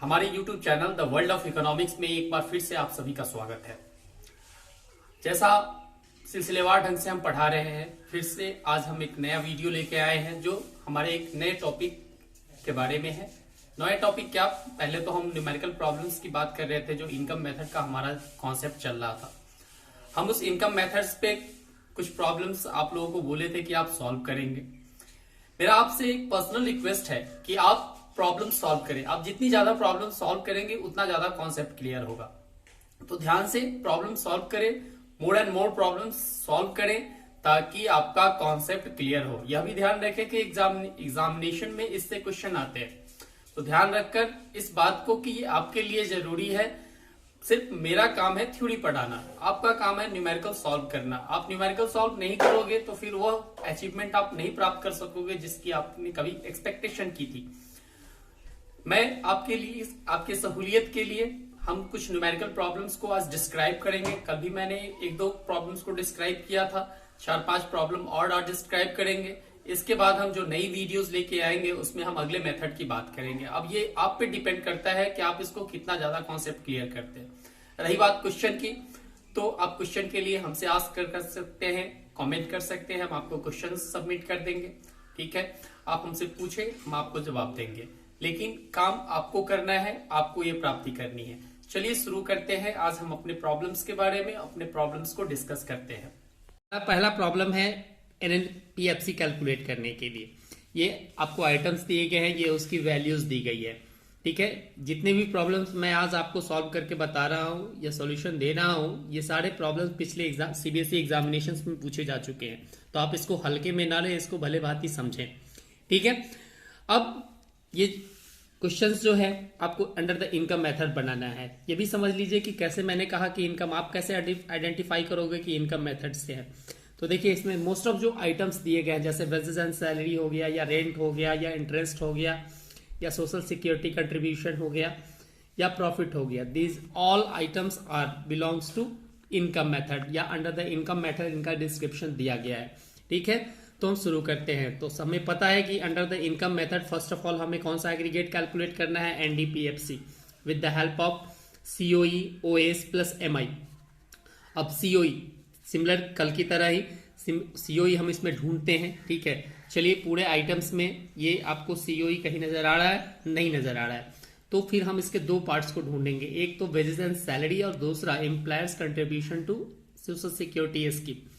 हमारे YouTube channel the world of economics में एक बार फिर से आप सभी का स्वागत है। जैसा सिलसिलेवार ढंग से हम पढ़ा रहे हैं, फिर से आज हम एक नया वीडियो लेके आए हैं जो हमारे एक नए टॉपिक के बारे में है। नया टॉपिक क्या, पहले तो हम न्यूमेरिकल प्रॉब्लम्स की बात कर रहे थे, जो इनकम मेथड का हमारा कॉन्सेप्ट चल रहा था। हम उस इनकम मेथड्स पे कुछ प्रॉब्लम्स आप लोगों को बोले थे कि आप सॉल्व करेंगे। मेरा आपसे एक पर्सनल रिक्वेस्ट है कि आप प्रॉब्लम सॉल्व करें। आप जितनी ज्यादा प्रॉब्लम सॉल्व करेंगे उतना ज्यादा कॉन्सेप्ट क्लियर होगा। तो ध्यान से प्रॉब्लम सॉल्व करें, more and more problem solve करें ताकि आपका कॉन्सेप्ट क्लियर हो। यह भी ध्यान रखें कि एग्जामिनेशन में इससे क्वेश्चन आते हैं, तो ध्यान रखकर इस बात को कि ये आपके लिए जरूरी है। सिर्फ मेरा काम है थ्योरी पढ़ाना, आपका काम है न्यूमेरिकल सॉल्व करना। आप न्यूमेरिकल सॉल्व नहीं करोगे तो फिर वो अचीवमेंट आप नहीं प्राप्त कर सकोगे जिसकी आपने कभी एक्सपेक्टेशन की थी। मैं आपके लिए, आपके सहूलियत के लिए हम कुछ न्यूमेरिकल प्रॉब्लम्स को आज डिस्क्राइब करेंगे। कल भी मैंने एक दो प्रॉब्लम्स को डिस्क्राइब किया था, 4-5 प्रॉब्लम और आज डिस्क्राइब करेंगे। इसके बाद हम जो नई वीडियोस लेके आएंगे उसमें हम अगले मेथड की बात करेंगे। अब ये आप पे डिपेंड करता है कि आप इसको कितना ज्यादा कॉन्सेप्ट क्लियर करते हैं। रही बात क्वेश्चन की, तो आप क्वेश्चन के लिए हमसे आस्क कर सकते हैं, कमेंट कर सकते हैं, हम आपको क्वेश्चन सबमिट कर देंगे। ठीक है, आप हमसे पूछे, हम आपको जवाब देंगे, लेकिन काम आपको करना है, आपको ये प्राप्ति करनी है। चलिए शुरू करते हैं। आज हम अपने प्रॉब्लम्स के बारे में, अपने प्रॉब्लम्स को डिस्कस करते हैं। पहला प्रॉब्लम है एनएनपीएफसी कैलकुलेट करने के लिए। ये आपको आइटम्स दिए गए हैं, ये उसकी वैल्यूज दी गई है। ठीक है, जितने भी प्रॉब्लम्स मैं आज आपको सॉल्व करके बता रहा हूँ या सॉल्यूशन दे रहा हूँ, ये सारे प्रॉब्लम्स पिछले एग्जाम सीबीएसई एग्जामिनेशंस में पूछे जा चुके हैं। तो आप इसको हल्के में ना लें, इसको भले भांति समझें। ठीक है, अब ये क्वेश्चंस जो है आपको अंडर द इनकम मेथड बनाना है। ये भी समझ लीजिए कि कैसे मैंने कहा कि इनकम आप कैसे आइडेंटिफाई करोगे कि इनकम मेथड से है। तो देखिए, इसमें मोस्ट ऑफ जो आइटम्स दिए गए हैं, जैसे वेजेस एंड सैलरी हो गया, या रेंट हो गया, या इंटरेस्ट हो गया, या सोशल सिक्योरिटी कंट्रीब्यूशन हो गया, या प्रॉफिट हो गया, these all items are belongs to income method, या अंडर द इनकम मेथड इनका डिस्क्रिप्शन दिया गया है। ठीक है, तो हम शुरू करते हैं। तो हमें पता है कि under the income method first of all हमें कौन सा एग्रीगेट कैलकुलेट करना है, NDPFC, with the help of COE, OS plus MI. अब सीओई सिमिलर कल की तरह ही सीओई हम इसमें ढूंढते हैं। ठीक है, चलिए पूरे आइटम्स में ये आपको सीओई कहीं नजर आ रहा है? नहीं नजर आ रहा है। तो फिर हम इसके दो पार्ट्स को ढूंढेंगे, एक तो वेजेस एंड सैलरी और दूसरा employers contribution to social security scheme.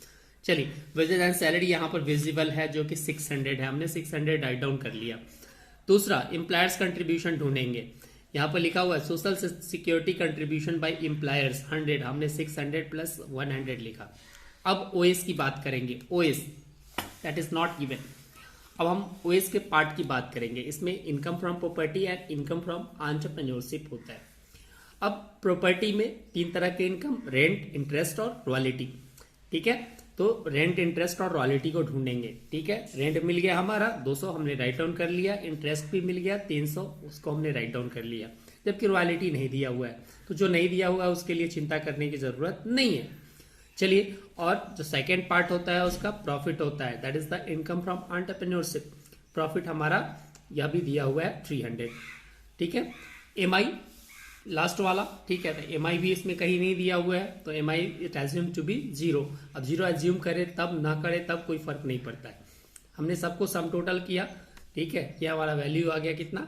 चलिए, वेजेस एंड सैलरी यहाँ पर विजिबल है जो कि 600 है, हमने 600 राइट डाउन कर लिया। दूसरा एम्प्लॉयर्स कंट्रीब्यूशन ढूंढेंगे, यहाँ पर लिखा हुआ है social security contribution by employers 100, हमने 600 प्लस 100 लिखा। अब ओएस की बात करेंगे, OS that is not given. अब हम ओएस के पार्ट की बात करेंगे। इसमें income from property and income from entrepreneurship होता है। अब प्रॉपर्टी में 3 तरह के इनकम, रेंट, इंटरेस्ट और रॉयल्टी। ठीक है, तो रेंट, इंटरेस्ट और रॉयल्टी को ढूंढेंगे। ठीक है, रेंट मिल गया हमारा 200, हमने राइट डाउन कर लिया। इंटरेस्ट भी मिल गया 300, उसको हमने राइट डाउन कर लिया। जबकि रॉयल्टी नहीं दिया हुआ है, तो जो नहीं दिया हुआ है उसके लिए चिंता करने की जरूरत नहीं है। चलिए, और जो सेकेंड पार्ट होता है उसका प्रॉफिट होता है, that is the income from entrepreneurship. Profit हमारा यह भी दिया हुआ है 300। ठीक है, एमआई लास्ट वाला। ठीक है, तो एमआई भी इसमें कहीं नहीं दिया हुआ है, तो MI it assume to be 0। अब 0 एज्यूम करे तब ना करे तब कोई फर्क नहीं पड़ता है। हमने सबको सम टोटल किया। ठीक है, ये हमारा वैल्यू आ गया कितना,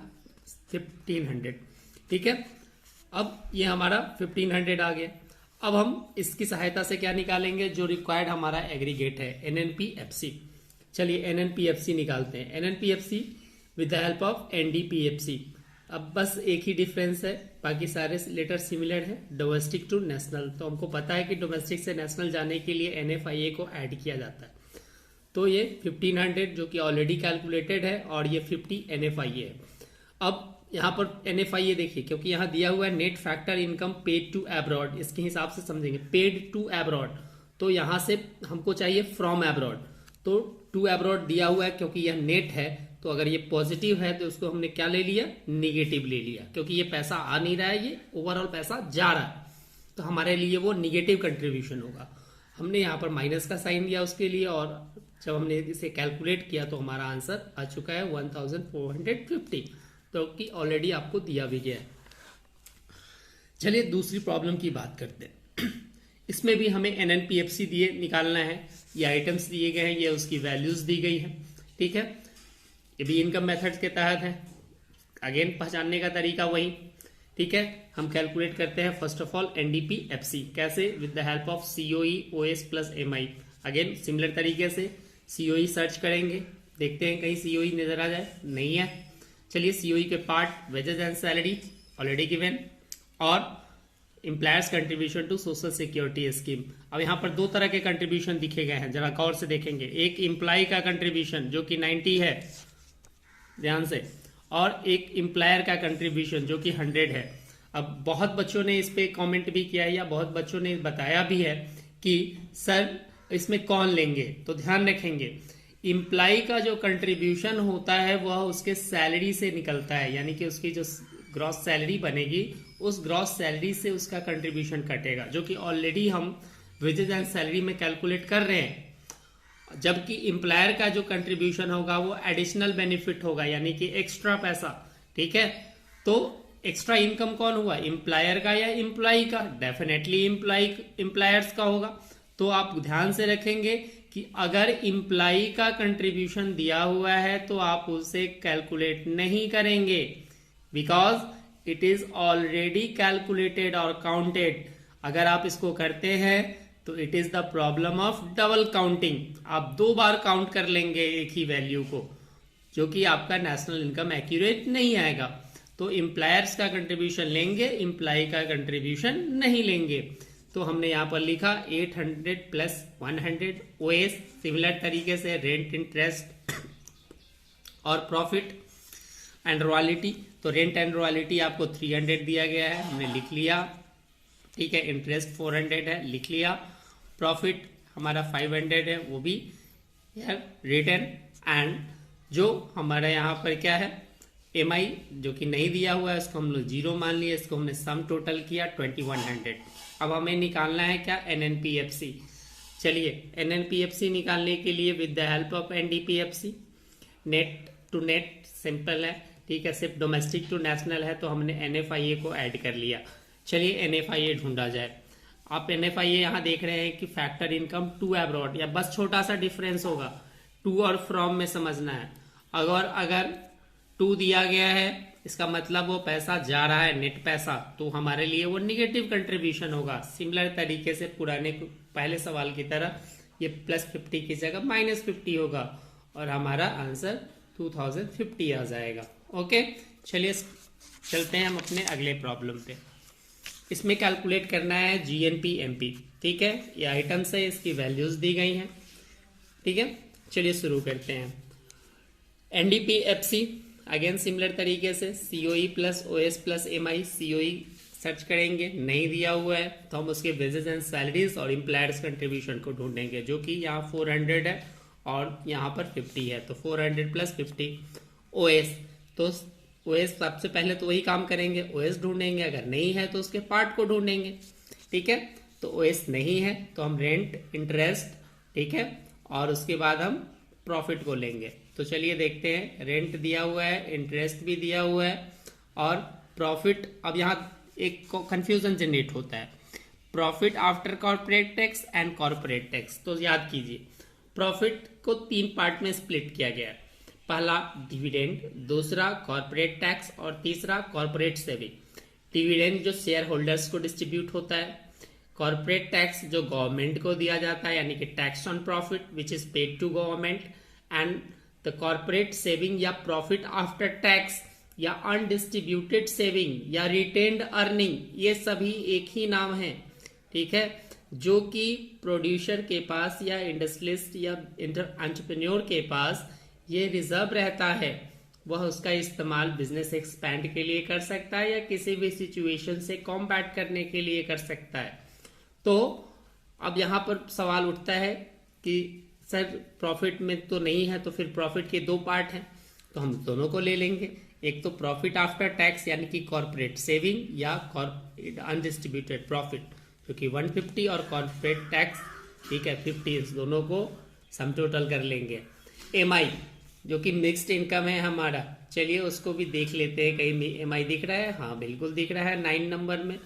1500। ठीक है, अब ये हमारा 1500 आ गया। अब हम इसकी सहायता से क्या निकालेंगे, जो रिक्वायर्ड हमारा एग्रीगेट है, एनएनपीएफसी। चलिए एनएनपीएफसी निकालते हैं, एनएनपीएफसी with the help of NDPFC. अब बस एक ही डिफरेंस है, बाकी सारे लेटर सिमिलर है, डोमेस्टिक टू नेशनल। तो हमको पता है कि डोमेस्टिक से नेशनल जाने के लिए एनएफआईए को ऐड किया जाता है। तो ये 1500 जो कि ऑलरेडी कैलकुलेटेड है, और ये 50 एनएफआईए है। अब यहाँ पर एनएफआईए देखिए, क्योंकि यहाँ दिया हुआ है net factor income paid to abroad, इसके हिसाब से समझेंगे। पेड टू एब्रॉड, तो यहाँ से हमको चाहिए फ्रॉम एब्रॉड। तो टू एब्रॉड दिया हुआ है, क्योंकि यह नेट है, तो अगर ये पॉजिटिव है तो उसको हमने क्या ले लिया, निगेटिव ले लिया, क्योंकि ये पैसा आ नहीं रहा है, ये ओवरऑल पैसा जा रहा है, तो हमारे लिए वो निगेटिव कंट्रीब्यूशन होगा। हमने यहाँ पर माइनस का साइन दिया उसके लिए, और जब हमने इसे कैलकुलेट किया तो हमारा आंसर आ चुका है 1450, तो कि ऑलरेडी आपको दिया भी गया है। चलिए दूसरी प्रॉब्लम की बात करते हैं। इसमें भी हमें एनएनपीएफसी दिए निकालना है, ये आइटम्स दिए गए हैं, ये उसकी वैल्यूज दी गई है। ठीक है, ये भी इनकम मेथड के तहत है। अगेन पहचानने का तरीका वही। ठीक है, हम कैलकुलेट करते हैं फर्स्ट ऑफ ऑल एनडीपीएफसी कैसे, with the help of COE OS plus MI. Again similar तरीके से सीओई सर्च करेंगे, देखते हैं कहीं सीओई नजर आ जाए, नहीं है। चलिए सीओई के part wages and salary already given, और employer's contribution to social security scheme. अब यहाँ पर दो तरह के कंट्रीब्यूशन दिखे गए हैं, जरा गौर से देखेंगे। एक एम्प्लॉय का कंट्रीब्यूशन जो कि 90 है, ध्यान से, और एक एम्प्लॉयर का कंट्रीब्यूशन जो कि 100 है। अब बहुत बच्चों ने इस पे कमेंट भी किया है, या बहुत बच्चों ने बताया भी है कि सर इसमें कौन लेंगे। तो ध्यान रखेंगे, एम्प्लॉय का जो कंट्रीब्यूशन होता है वह उसके सैलरी से निकलता है, यानी कि उसकी जो ग्रॉस सैलरी बनेगी उस ग्रॉस सैलरी से उसका कंट्रीब्यूशन कटेगा, जो कि ऑलरेडी हम वेजेस एंड सैलरी में कैलकुलेट कर रहे हैं। जबकि एम्प्लॉयर का जो कंट्रीब्यूशन होगा वो एडिशनल बेनिफिट होगा, यानी कि एक्स्ट्रा पैसा। ठीक है, तो एक्स्ट्रा इनकम कौन हुआ, एम्प्लॉयर का या एम्प्लॉय का? डेफिनेटली एम्प्लॉयर्स का होगा। तो आप ध्यान से रखेंगे कि अगर एम्प्लॉय का कंट्रीब्यूशन दिया हुआ है तो आप उसे कैलकुलेट नहीं करेंगे, because it is already calculated और काउंटेड। अगर आप इसको करते हैं तो it is the problem of double counting. आप दो बार काउंट कर लेंगे एक ही वैल्यू को, जो कि आपका नेशनल इनकम एक्यूरेट नहीं आएगा। तो एम्प्लॉयर्स का कंट्रीब्यूशन लेंगे, एम्प्लॉय का कंट्रीब्यूशन नहीं लेंगे। तो हमने यहां पर लिखा 800 प्लस 100 ओएस। सिमिलर तरीके से रेंट, इंटरेस्ट और प्रॉफिट एंड रॉयल्टी। तो रेंट एंड रॉयल्टी आपको 300 दिया गया है, हमने लिख लिया। ठीक है, इंटरेस्ट 400 है, लिख लिया। प्रॉफिट हमारा 500 है, वो भी रिटर्न। एंड जो हमारा यहाँ पर क्या है, एमआई जो कि नहीं दिया हुआ है उसको हम लोग 0 मान लिया, इसको हमने सम टोटल किया 2100। अब हमें निकालना है क्या, एनएनपीएफसी। चलिए एनएनपीएफसी निकालने के लिए with the help of NDPFC, net to net simple है। ठीक है, सिर्फ डोमेस्टिक टू नेशनल है तो हमने एनएफआईए को ऐड कर लिया। चलिए एनएफआईए ढूंढा जाए। आप एनएफआईए यहाँ देख रहे हैं कि फैक्टर इनकम टू अब्रॉड, या बस छोटा सा डिफरेंस होगा, टू और फ्रॉम में समझना है। अगर 2 दिया गया है इसका मतलब वो पैसा जा रहा है, नेट पैसा, तो हमारे लिए वो निगेटिव कंट्रीब्यूशन होगा। सिमिलर तरीके से पुराने पहले सवाल की तरह ये +50 की जगह -50 होगा और हमारा आंसर 2050 आ जाएगा। ओके, चलिए चलते हैं हम अपने अगले प्रॉब्लम पे। इसमें कैलकुलेट करना है जीएनपी एमपी। ठीक है, ये आइटम्स है, इसकी वैल्यूज दी गई हैं। ठीक है, चलिए शुरू करते हैं। एनडीपीएफसी अगेन सिमिलर तरीके से COE plus OS plus MI. COE search करेंगे, नहीं दिया हुआ है तो हम उसके वेजेस एंड सैलरीज और एम्प्लॉयर्स कंट्रीब्यूशन को ढूंढेंगे, जो कि यहाँ 400 है और यहाँ पर 50 है। तो 400 प्लस 50 ओएस, तो ओएस सबसे पहले तो वही काम करेंगे, ओएस ढूंढेंगे। अगर नहीं है तो उसके पार्ट को ढूंढेंगे। ठीक है, तो ओएस नहीं है तो हम रेंट, इंटरेस्ट, ठीक है, और उसके बाद हम प्रॉफिट को लेंगे। तो चलिए देखते हैं, रेंट दिया हुआ है, इंटरेस्ट भी दिया हुआ है और प्रॉफिट। अब यहाँ एक कंफ्यूजन जनरेट होता है, profit after corporate tax and corporate tax. तो याद कीजिए, प्रॉफिट को 3 पार्ट में स्प्लिट किया गया है। पहला डिविडेंड, दूसरा कॉर्पोरेट टैक्स और तीसरा कॉर्पोरेट सेविंग। डिविडेंड जो शेयर होल्डर्स को डिस्ट्रीब्यूट होता है, कॉर्पोरेट टैक्स जो गवर्नमेंट को दिया जाता है, यानी कि tax on profit which is paid to government, and the corporate saving या प्रॉफिट आफ्टर टैक्स या अनडिस्ट्रीब्यूटेड सेविंग या रिटेन्ड अर्निंग, ये सभी एक ही नाम है। ठीक है, जो कि प्रोड्यूसर के पास या इंडस्ट्रियलिस्ट या एंटरप्रेन्योर के पास ये रिजर्व रहता है, वह उसका इस्तेमाल बिजनेस एक्सपैंड के लिए कर सकता है या किसी भी सिचुएशन से कॉम्बैट करने के लिए कर सकता है। तो अब यहाँ पर सवाल उठता है कि सर प्रॉफिट में तो नहीं है, तो फिर प्रॉफिट के 2 पार्ट हैं, तो हम दोनों को ले लेंगे। एक तो प्रॉफिट आफ्टर टैक्स यानी कि कॉर्पोरेट सेविंग या अनडिस्ट्रीब्यूटेड प्रॉफिट जो कि 150 और कॉर्पोरेट टैक्स, ठीक है, 50, इस दोनों को सम टोटल कर लेंगे। एमआई जो कि मिक्स्ड इनकम है हमारा, चलिए उसको भी देख लेते हैं। कहीं एमआई दिख रहा है? हाँ बिल्कुल दिख रहा है 9 नंबर में।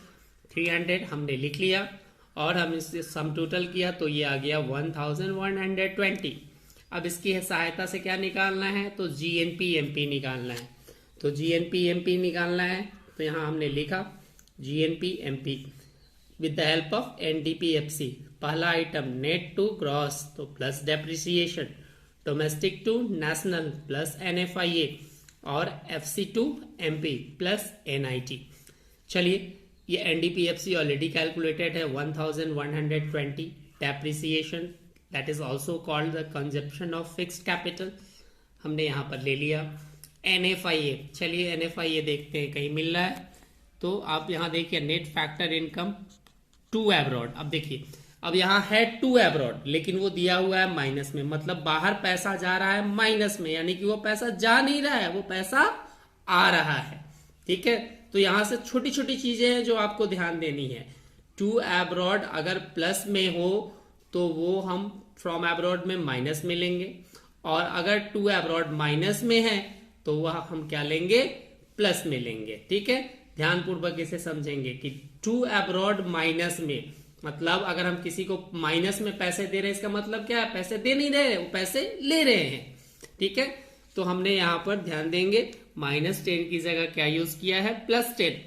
300 हमने लिख लिया और हम इससे सम टोटल किया तो ये आ गया 1120। अब इसकी सहायता से क्या निकालना है, तो GNP/MP निकालना है। तो GNP/MP निकालना है तो यहाँ हमने लिखा GNP/MP with the help of NDP/FC। पहला आइटम नेट टू ग्रॉस तो plus depreciation, domestic to national plus NFIA और FC to MP plus NIT। चलिए ये NDP/FC ऑलरेडी कैलकुलेटेड है 1120। Depreciation that is also called the consumption of fixed capital हमने यहाँ पर ले लिया। NFIA, चलिए NFIA देखते हैं कहीं मिल रहा है तो आप यहाँ देखिए net factor income to abroad. अब देखिए अब यहाँ है टू एब्रॉड लेकिन वो दिया हुआ है माइनस में, मतलब बाहर पैसा जा रहा है माइनस में, यानी कि वो पैसा जा नहीं रहा है, वो पैसा आ रहा है। ठीक है, तो यहां से छोटी छोटी चीजें हैं जो आपको ध्यान देनी है। टू एब्रॉड अगर प्लस में हो तो वो हम फ्रॉम एब्रॉड में माइनस में लेंगे, और अगर टू एब्रॉड माइनस में है तो वह हम क्या लेंगे, प्लस में लेंगे। ठीक है, ध्यानपूर्वक इसे समझेंगे कि टू एब्रॉड माइनस में, मतलब अगर हम किसी को माइनस में पैसे दे रहे हैं इसका मतलब क्या है, पैसे दे नहीं रहे, वो पैसे ले रहे हैं। ठीक है, तो हमने यहां पर ध्यान देंगे -10 की जगह क्या यूज किया है, +10,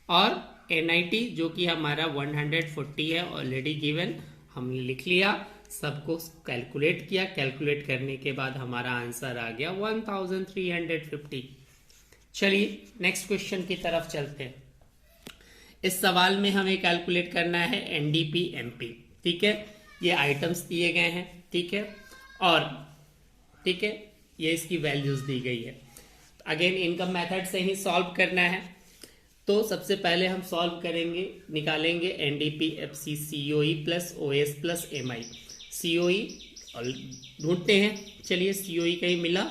और NIT जो कि हमारा 140 है ऑलरेडी गिवन, हमने लिख लिया, सबको कैलकुलेट किया, कैलकुलेट करने के बाद हमारा आंसर आ गया 1350। चलिए नेक्स्ट क्वेश्चन की तरफ चलते हैं। इस सवाल में हमें कैलकुलेट करना है NDP/MP। ठीक है, ये आइटम्स दिए गए हैं। ठीक है, और ठीक है ये इसकी वैल्यूज दी गई है। अगेन इनकम मेथड से ही सॉल्व करना है। तो सबसे पहले हम सॉल्व करेंगे, निकालेंगे NDP/FC COE plus OS plus MI। COE ढूंढते हैं, चलिए COE कहीं मिला,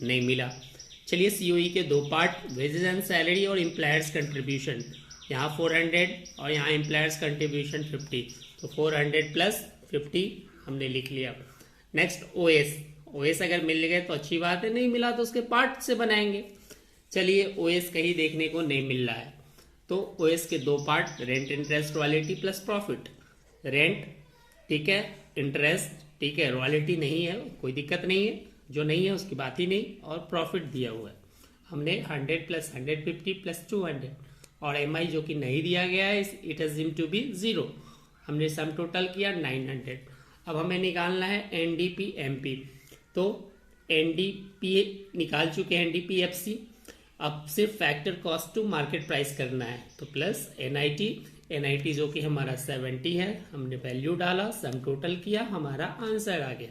नहीं मिला। चलिए COE के दो पार्ट, वेजेस एंड सैलरी और एम्प्लॉयर्स कंट्रीब्यूशन, यहाँ 400 और यहाँ एम्प्लॉयर्स कंट्रीब्यूशन 50, तो 400 प्लस 50 हमने लिख लिया। नेक्स्ट OS अगर मिल गए तो अच्छी बात है, नहीं मिला तो उसके पार्ट से बनाएंगे। चलिए OS कहीं देखने को नहीं मिल रहा है, तो OS के दो part, rent, interest, royalty plus profit. Rent ठीक है, इंटरेस्ट ठीक है, रॉयल्टी नहीं है, कोई दिक्कत नहीं है, जो नहीं है उसकी बात ही नहीं, और प्रॉफिट दिया हुआ है हमने 100 प्लस 150 प्लस 200, और MI जो कि नहीं दिया गया है, इट अज्यूम टू बी 0, हमने सम टोटल किया 900। अब हमें निकालना है NDP/MP, तो NDP निकाल चुके हैं NDP/FC, अब सिर्फ factor cost to market price करना है, तो प्लस NIT जो कि हमारा 70 है, हमने वैल्यू डाला, सम टोटल किया, हमारा आंसर आ गया।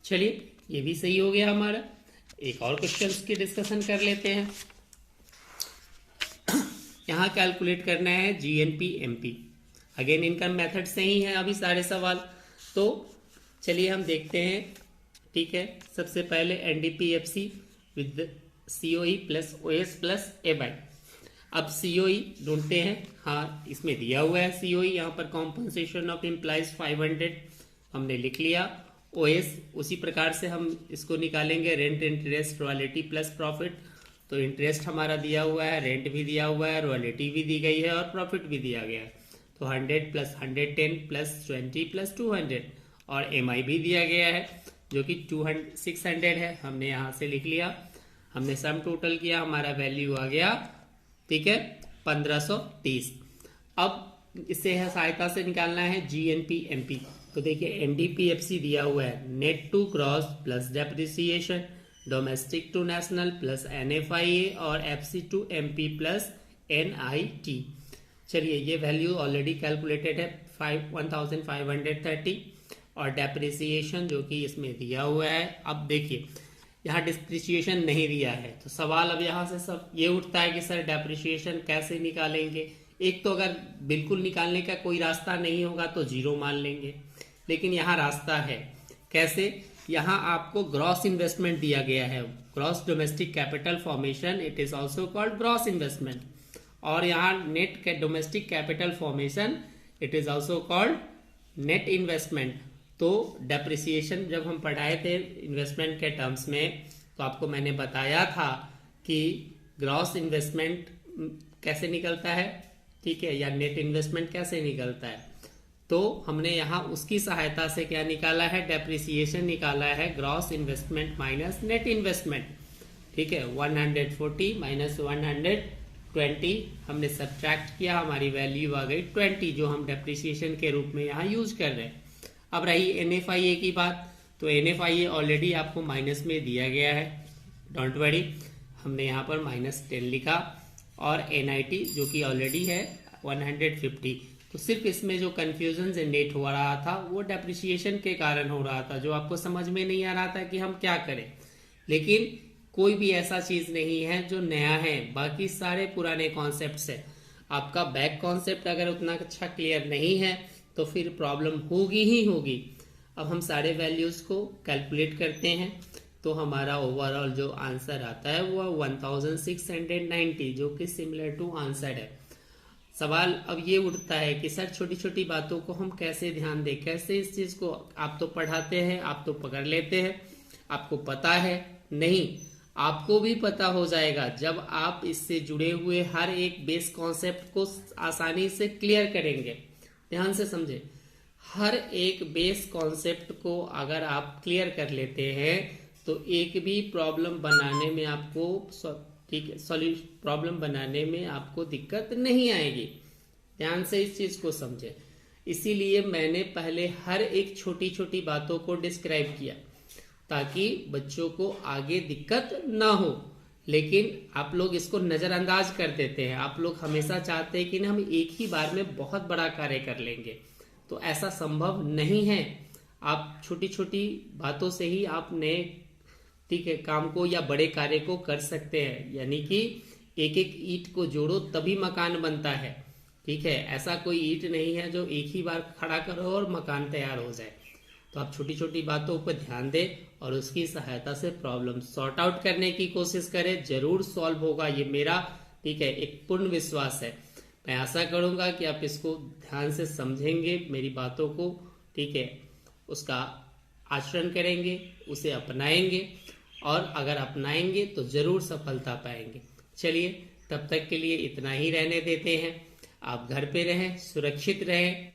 चलिए ये भी सही हो गया हमारा। एक और क्वेश्चन की डिस्कशन कर लेते हैं। यहाँ कैलकुलेट करना है GNP/MP। अगेन इनकम मेथड से ही है अभी सारे सवाल, तो चलिए हम देखते हैं। ठीक है, सबसे पहले NDP/FC with COE plus OS plus MI। अब COE ढूंढते हैं, हाँ इसमें दिया हुआ है COE, यहाँ पर कॉम्पनसेशन ऑफ एम्प्लॉइज 500 हमने लिख लिया। OS उसी प्रकार से हम इसको निकालेंगे, rent, interest, royalty plus profit. तो इंटरेस्ट हमारा दिया हुआ है, रेंट भी दिया हुआ है, रॉयल्टी भी दी गई है और प्रॉफिट भी दिया गया है, तो 100 प्लस 110 प्लस 20 प्लस 200, और MI भी दिया गया है जो कि 600 है, हमने यहाँ से लिख लिया, हमने सम टोटल किया, हमारा वैल्यू आ गया, ठीक है 1530। अब इससे सहायता से निकालना है GNP/MP। तो देखिए NDP/FC दिया हुआ है, net to gross plus depreciation, domestic to national plus NFIA और FC to MP plus NIT। चलिए ये वैल्यू ऑलरेडी कैलकुलेटेड है 1530, और डेप्रिसिएशन जो कि इसमें दिया हुआ है। अब देखिए यहाँ डिप्रिसिएशन नहीं दिया है, तो सवाल अब यहाँ से सब ये उठता है कि सर डेप्रिसिएशन कैसे निकालेंगे। एक तो अगर बिल्कुल निकालने का कोई रास्ता नहीं होगा तो 0 मान लेंगे, लेकिन यहाँ रास्ता है। कैसे, यहाँ आपको ग्रॉस इन्वेस्टमेंट दिया गया है, gross domestic capital formation, it is also called gross investment, और यहाँ net domestic capital formation, it is also called net investment. तो डेप्रिसिएशन जब हम पढ़ाए थे इन्वेस्टमेंट के टर्म्स में, तो आपको मैंने बताया था कि ग्रॉस इन्वेस्टमेंट कैसे निकलता है, ठीक है, या नेट इन्वेस्टमेंट कैसे निकलता है। तो हमने यहाँ उसकी सहायता से क्या निकाला है, डेप्रिसिएशन निकाला है, gross investment minus net investment. ठीक है, 140 माइनस 120 हमने सब्ट्रैक्ट किया, हमारी वैल्यू आ गई 20, जो हम डेप्रिसिएशन के रूप में यहाँ यूज कर रहे हैं। अब रही NFIA की बात, तो NFIA ऑलरेडी आपको माइनस में दिया गया है, डोंट वरी, हमने यहाँ पर -10 लिखा, और NIT जो कि ऑलरेडी है 150। तो सिर्फ इसमें जो कंफ्यूजन जनरेट हो रहा था वो डेप्रिसिएशन के कारण हो रहा था, जो आपको समझ में नहीं आ रहा था कि हम क्या करें। लेकिन कोई भी ऐसा चीज नहीं है जो नया है, बाकी सारे पुराने कॉन्सेप्ट्स है। आपका बैक कॉन्सेप्ट अगर उतना अच्छा क्लियर नहीं है तो फिर प्रॉब्लम होगी ही होगी। अब हम सारे वैल्यूज को कैलकुलेट करते हैं, तो हमारा ओवरऑल जो आंसर आता है वो 1690, जो कि सिमिलर टू आंसर है। सवाल अब ये उठता है कि सर छोटी छोटी बातों को हम कैसे ध्यान दें, कैसे इस चीज को, आप तो पढ़ाते हैं, आप तो पकड़ लेते हैं, आपको पता है। नहीं, आपको भी पता हो जाएगा जब आप इससे जुड़े हुए हर एक बेस कॉन्सेप्ट को आसानी से क्लियर करेंगे। ध्यान से समझे, हर एक बेस कॉन्सेप्ट को अगर आप क्लियर कर लेते हैं तो एक भी प्रॉब्लम बनाने में आपको, ठीक है, सॉल्यूशन प्रॉब्लम बनाने में आपको दिक्कत नहीं आएगी। ध्यान से इस चीज को समझे। इसीलिए मैंने पहले हर एक छोटी छोटी बातों को डिस्क्राइब किया ताकि बच्चों को आगे दिक्कत ना हो। लेकिन आप लोग इसको नजरअंदाज कर देते हैं। आप लोग हमेशा चाहते हैं कि हम एक ही बार में बहुत बड़ा कार्य कर लेंगे, तो ऐसा संभव नहीं है। आप छोटी छोटी बातों से ही आप नए, ठीक है, काम को या बड़े कार्य को कर सकते हैं। यानी कि एक एक ईंट को जोड़ो तभी मकान बनता है। ठीक है, ऐसा कोई ईंट नहीं है जो एक ही बार खड़ा करो और मकान तैयार हो जाए। तो आप छोटी छोटी बातों पर ध्यान दें और उसकी सहायता से प्रॉब्लम सॉर्ट आउट करने की कोशिश करें। जरूर सॉल्व होगा, ये मेरा, ठीक है, एक पूर्ण विश्वास है। मैं आशा करूंगा कि आप इसको ध्यान से समझेंगे, मेरी बातों को, ठीक है, उसका आचरण करेंगे, उसे अपनाएंगे, और अगर अपनाएंगे तो जरूर सफलता पाएंगे। चलिए, तब तक के लिए इतना ही रहने देते हैं। आप घर पे रहें, सुरक्षित रहें।